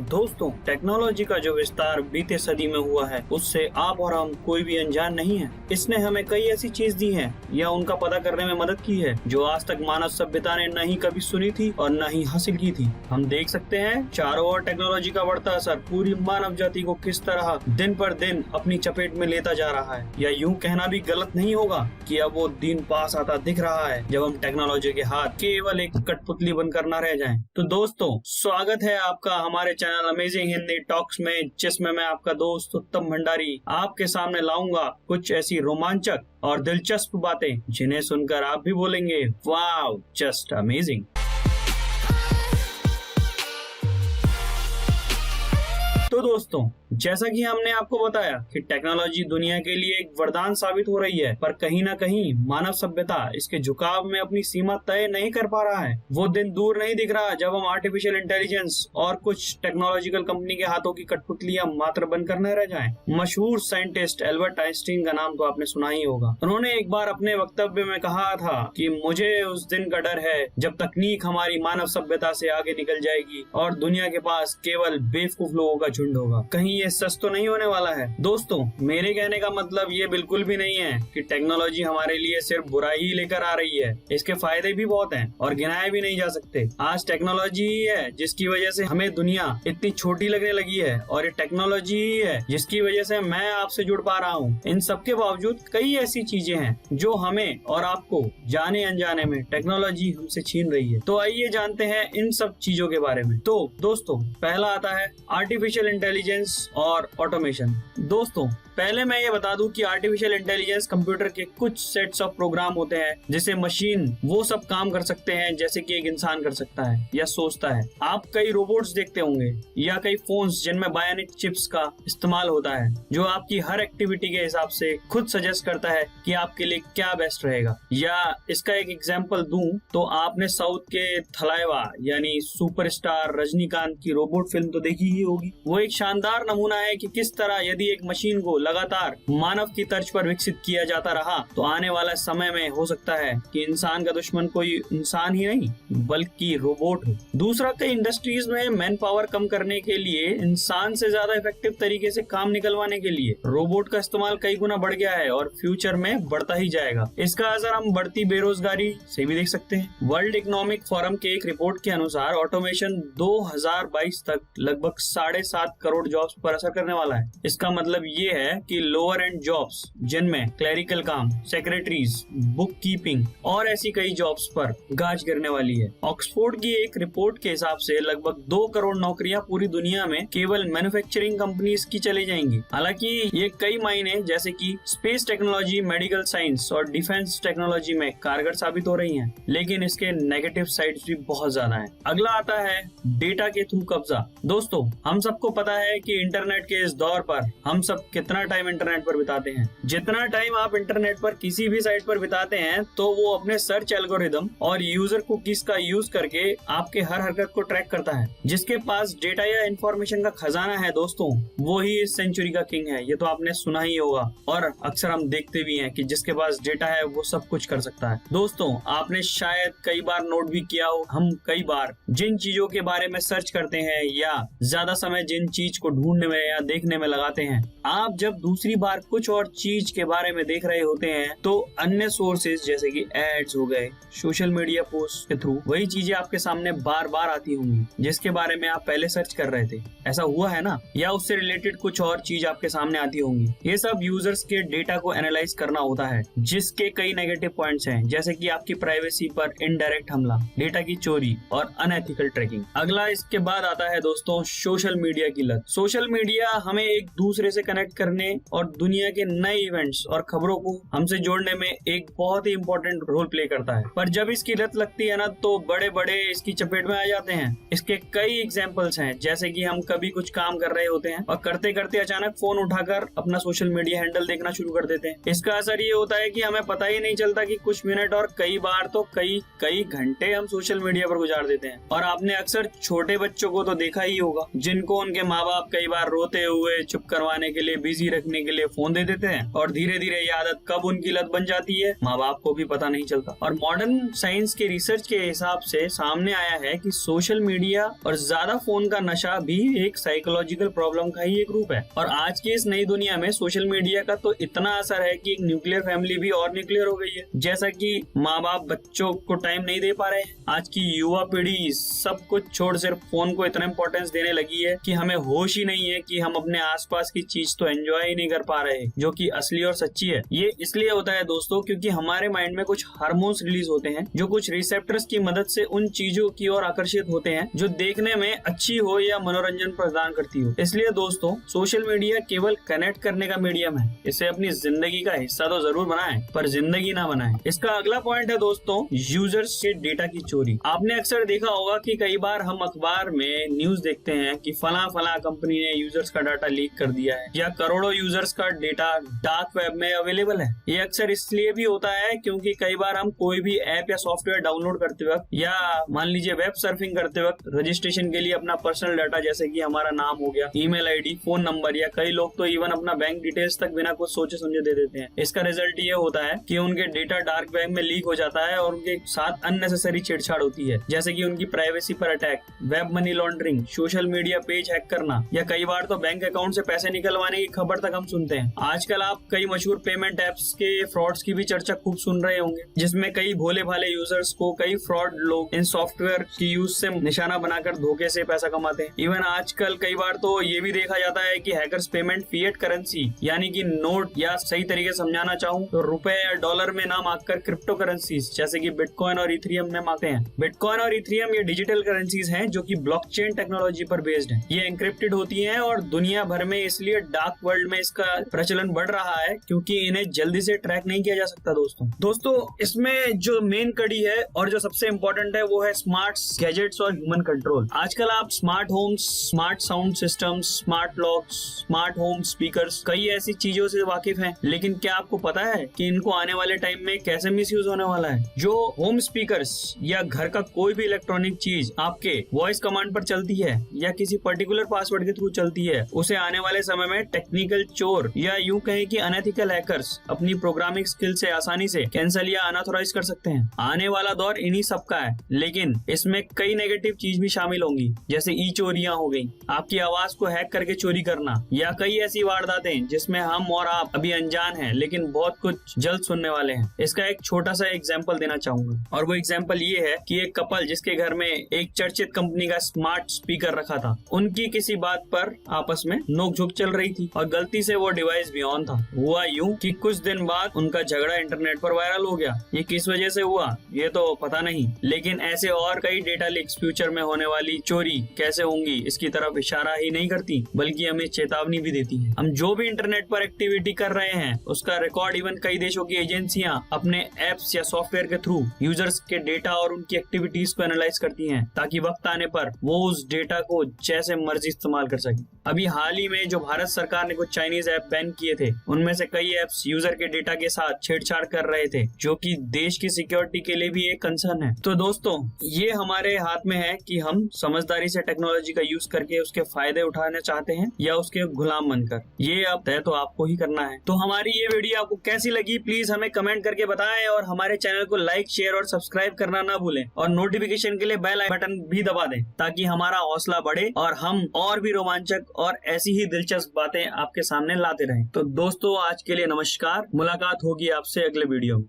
दोस्तों, टेक्नोलॉजी का जो विस्तार बीते सदी में हुआ है उससे आप और हम कोई भी अनजान नहीं है। इसने हमें कई ऐसी चीज दी हैं या उनका पता करने में मदद की है जो आज तक मानव सभ्यता ने न ही कभी सुनी थी और न ही हासिल की थी। हम देख सकते हैं चारों ओर टेक्नोलॉजी का बढ़ता असर पूरी मानव जाति को किस तरह दिन पर दिन अपनी चपेट में लेता जा रहा है। या यूं कहना भी गलत नहीं होगा कि अब वो दिन पास आता दिख रहा है जब हम टेक्नोलॉजी के हाथ केवल एक कठपुतली बनकर न रह जाएं। तो दोस्तों, स्वागत है आपका हमारे चैनल अमेजिंग हिंदी टॉक्स में, जिसमें मैं आपका दोस्त उत्तम भंडारी आपके सामने लाऊंगा कुछ ऐसी रोमांचक और दिलचस्प बातें जिन्हें सुनकर आप भी बोलेंगे वाव, जस्ट अमेजिंग। तो दोस्तों, जैसा कि हमने आपको बताया कि टेक्नोलॉजी दुनिया के लिए एक वरदान साबित हो रही है, पर कहीं ना कहीं मानव सभ्यता इसके झुकाव में अपनी सीमा तय नहीं कर पा रहा है। वो दिन दूर नहीं दिख रहा जब हम आर्टिफिशियल इंटेलिजेंस और कुछ टेक्नोलॉजिकल कंपनी के हाथों की कठपुतलियां मात्र बनकर न रह जाएं। मशहूर साइंटिस्ट एल्बर्ट आइंस्टीन का नाम तो आपने सुना ही होगा। उन्होंने एक बार अपने वक्तव्य में कहा था कि मुझे उस दिन का डर है जब तकनीक हमारी मानव सभ्यता से आगे निकल जाएगी और दुनिया के पास केवल बेवकूफ लोगों का झुंड होगा। कहीं ये सच तो नहीं होने वाला है। दोस्तों, मेरे कहने का मतलब ये बिल्कुल भी नहीं है कि टेक्नोलॉजी हमारे लिए सिर्फ बुराई ही लेकर आ रही है। इसके फायदे भी बहुत हैं और गिनाए भी नहीं जा सकते। आज टेक्नोलॉजी ही है जिसकी वजह से हमें दुनिया इतनी छोटी लगने लगी है, और ये टेक्नोलॉजी ही है जिसकी वजह से मैं आपसे जुड़ पा रहा हूँ। इन सब के बावजूद कई ऐसी चीजें हैं जो हमें और आपको जाने अनजाने में टेक्नोलॉजी हमसे छीन रही है। तो आइए जानते हैं इन सब चीजों के बारे में। तो दोस्तों, पहला आता है आर्टिफिशियल इंटेलिजेंस और ऑटोमेशन। दोस्तों, पहले मैं ये बता दूं कि आर्टिफिशियल इंटेलिजेंस कंप्यूटर के कुछ सेट्स ऑफ प्रोग्राम होते हैं जिसे मशीन वो सब काम कर सकते हैं जैसे कि एक इंसान कर सकता है या सोचता है। आप कई रोबोट्स देखते होंगे या कई फोन्स जिनमें बायोनिक चिप्स का इस्तेमाल होता है जो आपकी हर एक्टिविटी के हिसाब से खुद सजेस्ट करता है कि आपके लिए क्या बेस्ट रहेगा। या इसका एक एग्जाम्पल दूं तो आपने साउथ के थलाइवा यानी सुपरस्टार रजनीकांत की रोबोट फिल्म तो देखी ही होगी। वो एक शानदार नमूना है कि किस तरह यदि एक मशीन को लगातार मानव की तर्ज पर विकसित किया जाता रहा तो आने वाला समय में हो सकता है कि इंसान का दुश्मन कोई इंसान ही नहीं बल्कि रोबोट हो। दूसरा, कई इंडस्ट्रीज में मैन पावर कम करने के लिए इंसान से ज्यादा इफेक्टिव तरीके से काम निकलवाने के लिए रोबोट का इस्तेमाल कई गुना बढ़ गया है और फ्यूचर में बढ़ता ही जाएगा। इसका असर हम बढ़ती बेरोजगारी से भी देख सकते हैं। वर्ल्ड इकोनॉमिक फोरम के एक रिपोर्ट के अनुसार ऑटोमेशन 2022 तक लगभग 7.5 करोड़ जॉब्स पर असर करने वाला है। इसका मतलब ये है कि लोअर एंड जॉब्स जिनमें क्लरिकल काम, सेक्रेटरीज, बुक कीपिंग और ऐसी कई जॉब्स पर गाज गिरने वाली है। ऑक्सफोर्ड की एक रिपोर्ट के हिसाब से लगभग 2 करोड़ नौकरियां पूरी दुनिया में केवल मैन्युफैक्चरिंग कंपनीज की चली जाएंगी। हालांकि ये कई मायने जैसे कि स्पेस टेक्नोलॉजी, मेडिकल साइंस और डिफेंस टेक्नोलॉजी में कारगर साबित हो रही हैं, लेकिन इसके नेगेटिव साइड्स भी बहुत ज्यादा हैं। अगला आता है डेटा के थ्रू कब्जा। दोस्तों, हम सबको पता है कि इंटरनेट के इस दौर पर हम सब कितना टाइम इंटरनेट पर बिताते हैं। जितना टाइम आप इंटरनेट पर किसी भी साइट पर बिताते हैं तो वो अपने सर्च एल्गोरिदम और यूजर कुकीज का यूज करके आपके हर हरकत को ट्रैक करता है। जिसके पास डेटा या इंफॉर्मेशन का खजाना है दोस्तों, वो ही इस सेंचुरी का किंग है। ये तो आपने सुना ही होगा और अक्सर हम देखते भी हैं कि जिसके पास डेटा है वो सब कुछ कर सकता है। दोस्तों, आपने शायद कई बार नोट भी किया हो, हम कई बार जिन चीजों के बारे में सर्च करते हैं या ज्यादा समय जिन चीज को ढूंढने में या देखने में लगाते हैं, आप जब दूसरी बार कुछ और चीज के बारे में देख रहे होते हैं तो अन्य सोर्सेज जैसे कि एड्स हो गए, सोशल मीडिया पोस्ट के थ्रू वही चीजें आपके सामने बार बार आती होंगी जिसके बारे में आप पहले सर्च कर रहे थे। ऐसा हुआ है ना? या उससे रिलेटेड कुछ और चीज आपके सामने आती होंगी। ये सब यूजर्स के डेटा को एनालाइज करना होता है जिसके कई नेगेटिव पॉइंट्स हैं, जैसे कि आपकी प्राइवेसी पर इनडायरेक्ट हमला, डेटा की चोरी और अनएथिकल ट्रैकिंग। अगला इसके बाद आता है दोस्तों सोशल मीडिया की लत। सोशल मीडिया हमें एक दूसरे से कनेक्ट करने और दुनिया के नए इवेंट्स और खबरों को हमसे जोड़ने में एक बहुत ही इम्पोर्टेंट रोल प्ले करता है। पर जब इसकी लत लगती है ना तो बड़े बड़े इसकी चपेट में आ जाते हैं। इसके कई एग्जांपल्स हैं, जैसे कि हम कभी कुछ काम कर रहे होते हैं और करते करते अचानक फोन उठाकर अपना सोशल मीडिया हैंडल देखना शुरू कर देते हैं। इसका असर ये होता है कि हमें पता ही नहीं चलता कि कुछ मिनट और कई बार तो कई घंटे हम सोशल मीडिया पर गुजार देते हैं। और आपने अक्सर छोटे बच्चों को तो देखा ही होगा जिनको उनके माँ बाप कई बार रोते हुए चुप करवाने के लिए बिजी रखने के लिए फोन दे देते हैं और धीरे धीरे ये आदत कब उनकी लत बन जाती है माँ बाप को भी पता नहीं चलता। और मॉडर्न साइंस के रिसर्च के हिसाब से सामने आया है कि सोशल मीडिया और ज्यादा फोन का नशा भी एक साइकोलॉजिकल प्रॉब्लम का ही एक रूप है। और आज की इस नई दुनिया में सोशल मीडिया का तो इतना असर है कि एक न्यूक्लियर फैमिली भी और न्यूक्लियर हो गई है। जैसा कि माँ बाप बच्चों को टाइम नहीं दे पा रहे हैं, आज की युवा पीढ़ी सब कुछ छोड़ सिर्फ फोन को इतना इंपॉर्टेंस देने लगी है कि हमें होश ही नहीं है कि हम अपने आसपास की चीज तो एंजॉय ही नहीं कर पा रहे, जो कि असली और सच्ची है। ये इसलिए होता है दोस्तों क्योंकि हमारे माइंड में कुछ हार्मोन्स रिलीज होते हैं जो कुछ रिसेप्टर्स की मदद से उन चीजों की ओर आकर्षित होते हैं जो देखने में अच्छी हो या मनोरंजन प्रदान करती हो। इसलिए दोस्तों सोशल मीडिया केवल कनेक्ट करने का मीडियम है, इसे अपनी जिंदगी का हिस्सा तो जरूर बनाएं पर जिंदगी ना बनाएं। इसका अगला पॉइंट है दोस्तों यूजर्स के डेटा की चोरी। आपने अक्सर देखा होगा कि कई बार हम अखबार में न्यूज देखते हैं कि फला कंपनी ने यूजर्स का डाटा लीक कर दिया है या करोड़ों यूजर्स का डेटा डार्क वेब में अवेलेबल है। ये अक्सर इसलिए भी होता है क्योंकि कई बार हम कोई भी ऐप या सॉफ्टवेयर डाउनलोड करते वक्त या मान लीजिए वेब सर्फिंग करते वक्त रजिस्ट्रेशन के लिए अपना पर्सनल डाटा जैसे कि हमारा नाम हो गया, ईमेल आईडी, फोन नंबर या कई लोग तो इवन अपना बैंक डिटेल्स तक बिना कुछ सोचे समझे दे देते हैं। इसका रिजल्ट ये होता है कि उनके डेटा डार्क वेब में लीक हो जाता है और उनके साथ अननेसेसरी छेड़छाड़ होती है, जैसे कि उनकी प्राइवेसी पर attack, web money laundering, social media page hack करना या कई बार तो बैंक अकाउंट से पैसे निकलवाने की खबर तक हम सुनते हैं। आजकल आप कई मशहूर पेमेंट एप्स के फ्रॉड्स की भी चर्चा खूब सुन रहे होंगे, जिसमें कई भोले भाले यूजर्स को कई फ्रॉड लोग इन सॉफ्टवेयर की यूज से निशाना बनाकर धोखे से पैसा कमाते हैं। इवन आजकल कई बार तो ये भी देखा जाता है कि हैकर्स पेमेंट फिएट करेंसी यानी कि नोट या सही तरीके समझाना चाहूँ तो रुपए या डॉलर में ना मांगकर क्रिप्टो करेंसीज जैसे कि बिटकॉइन और इथेरियम में मांगते हैं। बिटकॉइन और इथेरियम ये डिजिटल करेंसीज हैं जो कि ब्लॉकचेन टेक्नोलॉजी पर बेस्ड है। ये एन्क्रिप्टेड होती हैं और दुनिया भर में इसलिए डार्क वर्ल्ड में इसका प्रचलन बढ़ रहा है क्योंकि इन्हें जल्दी से ट्रैक नहीं किया जा सकता। दोस्तों इसमें जो मेन कड़ी है और जो सबसे इम्पोर्टेंट है वो है स्मार्ट गैजेट्स और ह्यूमन कंट्रोल। आजकल आप smart homes, smart sound system, smart locks, smart home speakers, कई ऐसी चीजों से वाकिफ हैं, लेकिन क्या आपको पता है कि इनको आने वाले टाइम में कैसे मिसयूज होने वाला है? जो होम स्पीकर्स या घर का कोई भी इलेक्ट्रॉनिक चीज आपके वॉइस कमांड पर चलती है या किसी पर्टिकुलर पासवर्ड के थ्रू चलती है, उसे आने वाले समय में टेक्निकल चोर या यूं कहें कि अनएथिकल हैकर्स अपनी प्रोग्रामिंग स्किल से आसानी से कैंसिल या अनऑथराइज कर सकते हैं। आने वाला दौर इन्हीं सब का है, लेकिन इसमें कई नेगेटिव चीज भी शामिल होंगी, जैसे ई चोरियां हो गई, आपकी आवाज को हैक करके चोरी करना या कई ऐसी वारदातें जिसमें हम और आप अभी अनजान हैं लेकिन बहुत कुछ जल्द सुनने वाले हैं। इसका एक छोटा सा एग्जांपल देना चाहूंगा और वो एग्जांपल ये है कि एक कपल जिसके घर में एक चर्चित कंपनी का स्मार्ट स्पीकर रखा था, उनकी किसी बात पर आपस में नोकझोंक चल रही थी और गलती से वो डिवाइस भी ऑन था। हुआ यूं कि कुछ दिन बाद उनका झगड़ा इंटरनेट पर वायरल हो गया। ये किस वजह से हुआ ये तो पता नहीं, लेकिन ऐसे और कई डेटा लीक्स फ्यूचर में होने वाली चोरी कैसे होंगी इसकी तरफ इशारा ही नहीं करती बल्कि हमें चेतावनी भी देती है। हम जो भी इंटरनेट पर एक्टिविटी कर रहे हैं उसका रिकॉर्ड इवन कई देशों की एजेंसियां अपने एप्स या सॉफ्टवेयर के थ्रू यूजर्स के डेटा और उनकी एक्टिविटीज को एनालाइज करती हैं ताकि वक्त आने पर वो उस डेटा को जैसे मर्जी इस्तेमाल कर सके। अभी हाल ही में जो भारत सरकार ने कुछ चाइनीज ऐप बैन किए थे, उनमें से कई ऐप्स यूजर के डेटा के साथ छेड़छाड़ कर रहे थे, जो कि देश की सिक्योरिटी के लिए भी एक कंसर्न है। तो दोस्तों ये हमारे हाथ में है कि हम समझदारी से टेक्नोलॉजी का यूज करके उसके फायदे उठाना चाहते हैं या उसके गुलाम बनकर। ये अब तय तो आपको ही करना है। तो हमारी ये वीडियो आपको कैसी लगी प्लीज हमें कमेंट करके बताएं और हमारे चैनल को लाइक, शेयर और सब्सक्राइब करना ना भूलें और नोटिफिकेशन के लिए बेल बटन भी दबा दें ताकि हमारा हौसला बढ़े और हम और भी रोमांचक और ऐसी ही दिलचस्प बातें आपके सामने लाते रहें। तो दोस्तों आज के लिए नमस्कार, मुलाकात होगी आपसे अगले वीडियो में।